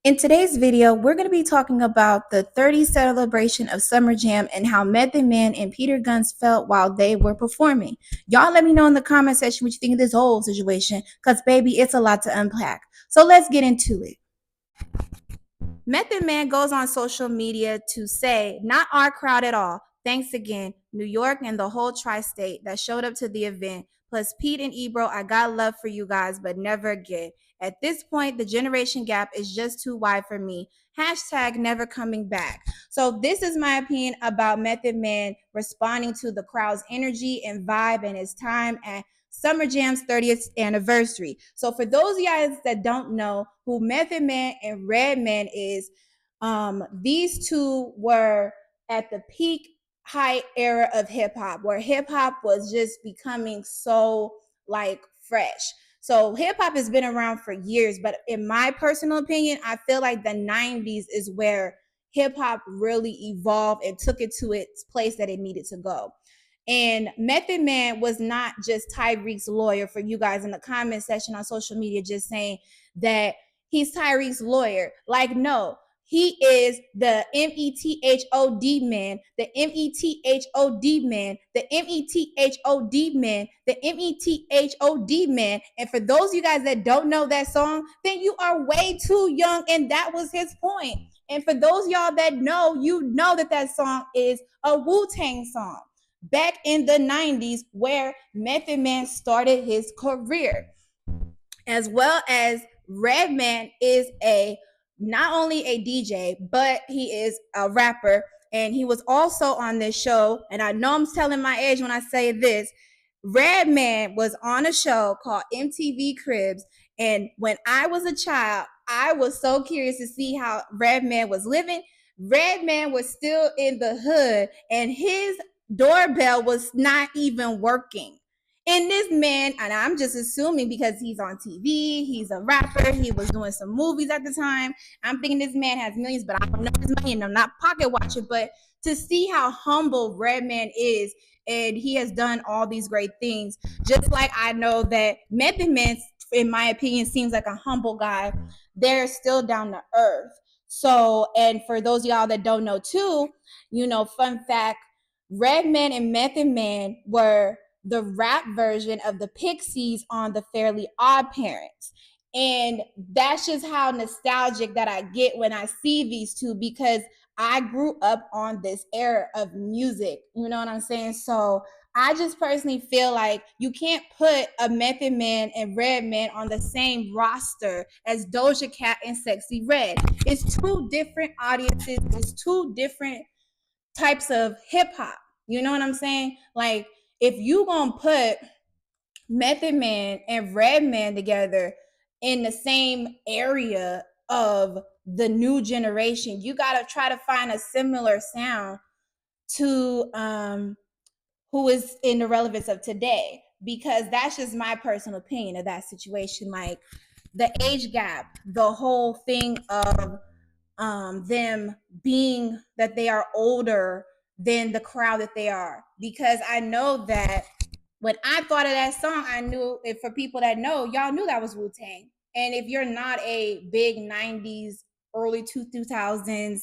In today's video, we're going to be talking about the 30th celebration of Summer Jam and how Method Man and Peter Gunz felt while they were performing. Y'all let me know in the comment section what you think of this whole situation, because baby, it's a lot to unpack. So let's get into it. Method Man goes on social media to say, not our crowd at all. Thanks again, New York and the whole tri-state that showed up to the event. Plus Pete and Ebro, I got love for you guys, but never again. At this point, the generation gap is just too wide for me. Hashtag never coming back. So this is my opinion about Method Man responding to the crowd's energy and vibe and his time at Summer Jam's 30th anniversary. So for those of you guys that don't know who Method Man and Redman is, these two were at the peak high era of hip hop, where hip hop was just becoming so like fresh. So hip hop has been around for years, but in my personal opinion, I feel like the 90s is where hip hop really evolved and took it to its place that it needed to go. And Method Man was not just Tyreek's lawyer, for you guys in the comment section on social media just saying that he's Tyreek's lawyer. Like, no, he is the METHOD man, the METHOD man, the METHOD man, the METHOD man. And for those of you guys that don't know that song, then you are way too young, and that was his point. And for those of y'all that know, you know that that song is a Wu-Tang song back in the 90s, where Method Man started his career. As well as Redman is not only a DJ, but he is a rapper. And he was also on this show. And I know I'm telling my age when I say this. Redman was on a show called MTV Cribs. And when I was a child, I was so curious to see how Redman was living. Redman was still in the hood, and his doorbell was not even working. And this man, and I'm just assuming because he's on TV, he's a rapper, he was doing some movies at the time. I'm thinking this man has millions, but I don't know his money and I'm not pocket watching. But to see how humble Redman is, and he has done all these great things, just like I know that Method Man, in my opinion, seems like a humble guy, they're still down to earth. So, and for those of y'all that don't know too, fun fact, Redman and Method Man were the rap version of the Pixies on the Fairly Odd Parents. And that's just how nostalgic that I get when I see these two, because I grew up on this era of music. You know what I'm saying? So I just personally feel like you can't put a Method Man and Redman on the same roster as Doja Cat and Sexy Red. It's two different audiences, it's two different types of hip hop. You know what I'm saying? Like, if you gonna put Method Man and Redman together in the same area of the new generation, you gotta try to find a similar sound to who is in the relevance of today, because that's just my personal opinion of that situation. Like, the age gap, the whole thing of them being that they are older than the crowd that they are. Because I know that when I thought of that song, I knew, if for people that know, y'all knew that was Wu-Tang. And if you're not a big 90s, early 2000s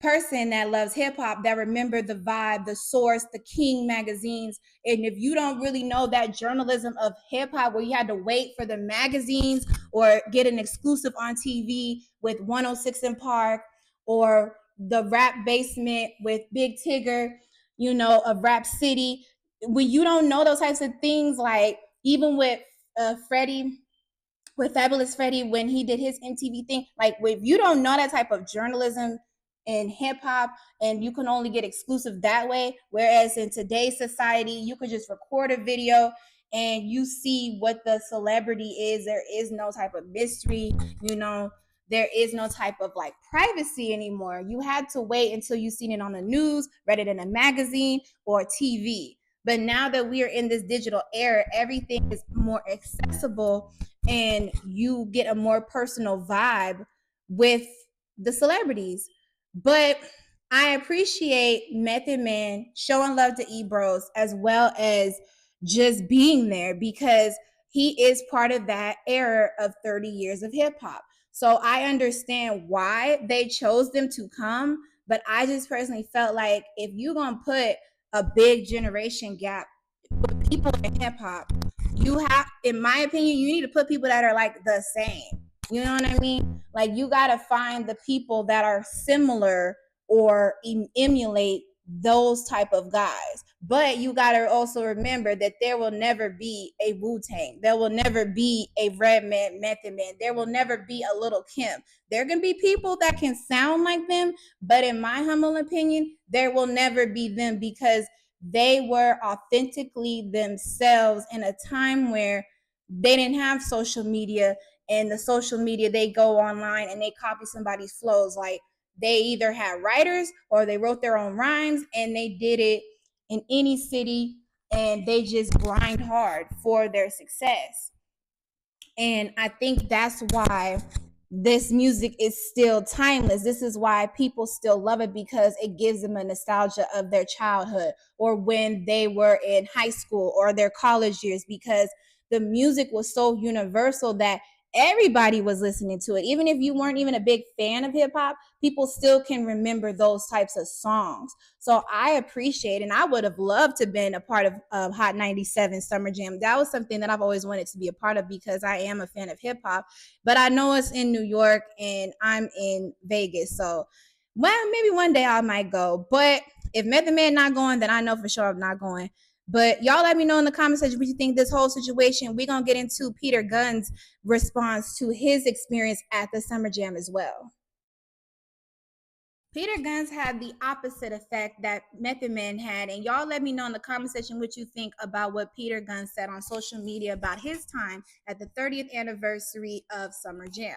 person that loves hip hop, that remember the vibe, the Source, the King magazines, and if you don't really know that journalism of hip hop, where you had to wait for the magazines or get an exclusive on TV with 106 in Park, or the Rap Basement with Big Tigger, of Rap City, when you don't know those types of things, like even with Freddie, with Fabulous Freddie, when he did his MTV thing, like, if you don't know that type of journalism in hip hop, and you can only get exclusive that way, whereas in today's society, you could just record a video and you see what the celebrity is. There is no type of mystery, there is no type of like privacy anymore. You had to wait until you seen it on the news, read it in a magazine or TV. But now that we are in this digital era, everything is more accessible, and you get a more personal vibe with the celebrities. But I appreciate Method Man showing love to Ebros, as well as just being there, because he is part of that era of 30 years of hip hop. So I understand why they chose them to come, but I just personally felt like if you're gonna put a big generation gap with people in hip hop, you have, in my opinion, you need to put people that are like the same. You know what I mean? Like you gotta find the people that are similar or emulate those type of guys. But you gotta also remember that there will never be a Wu-Tang. There will never be a Redman, Method Man. There will never be a Little Kim. There can be people that can sound like them, but in my humble opinion, there will never be them because they were authentically themselves in a time where they didn't have social media, and the social media, they go online and they copy somebody's flows. Like they either had writers or they wrote their own rhymes and they did it in any city, and they just grind hard for their success. And I think that's why this music is still timeless. This is why people still love it, because it gives them a nostalgia of their childhood or when they were in high school or their college years, because the music was so universal that everybody was listening to it. Even if you weren't even a big fan of hip hop, people still can remember those types of songs. So I appreciate, and I would have loved to have been a part of Hot 97 Summer Jam. That was something that I've always wanted to be a part of because I am a fan of hip hop. But I know it's in New York and I'm in Vegas. So, well, maybe one day I might go. But if Method Man not going, then I know for sure I'm not going. But y'all let me know in the comment section what you think this whole situation. We're going to get into Peter Gunz's response to his experience at the Summer Jam as well. Peter Gunz had the opposite effect that Method Man had. And y'all let me know in the comment section what you think about what Peter Gunz said on social media about his time at the 30th anniversary of Summer Jam.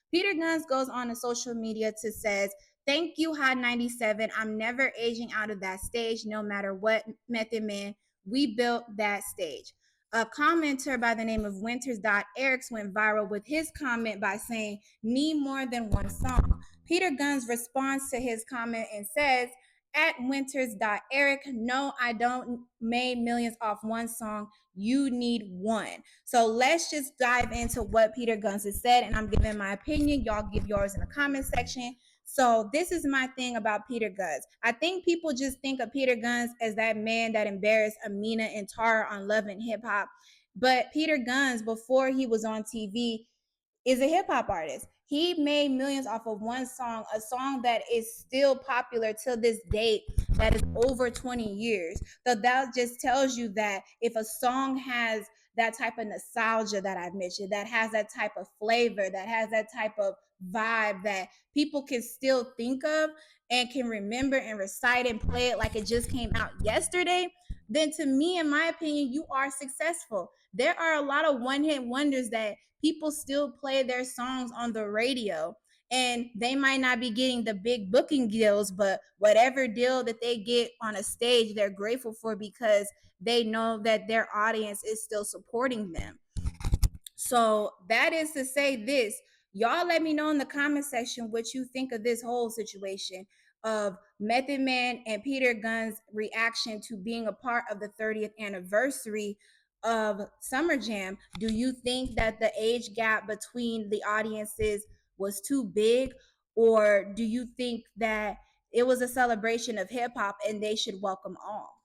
Peter Gunz goes on to social media to says, "Thank you, Hot 97. I'm never aging out of that stage, no matter what, Method Man. We built that stage." A commenter by the name of Winters.Erics went viral with his comment by saying, "Need more than one song." Peter Gunz responds to his comment and says, at Winters.Eric, "No, I don't made millions off one song. You need one." So let's just dive into what Peter Gunz has said, and I'm giving my opinion. Y'all give yours in the comment section. So this is my thing about Peter Gunz. I think people just think of Peter Gunz as that man that embarrassed Amina and Tara on Love and Hip Hop. But Peter Gunz, before he was on TV, is a hip hop artist. He made millions off of one song, a song that is still popular till this date, that is over 20 years. So that just tells you that if a song has that type of nostalgia that I've mentioned, that has that type of flavor, that has that type of vibe that people can still think of and can remember and recite and play it like it just came out yesterday, then to me, in my opinion, you are successful. There are a lot of one-hit wonders that people still play their songs on the radio, and they might not be getting the big booking deals, but whatever deal that they get on a stage, they're grateful for because they know that their audience is still supporting them. So that is to say this. Y'all let me know in the comment section what you think of this whole situation of Method Man and Peter Gunz's reaction to being a part of the 30th anniversary of Summer Jam. Do you think that the age gap between the audiences was too big, or do you think that it was a celebration of hip hop and they should welcome all?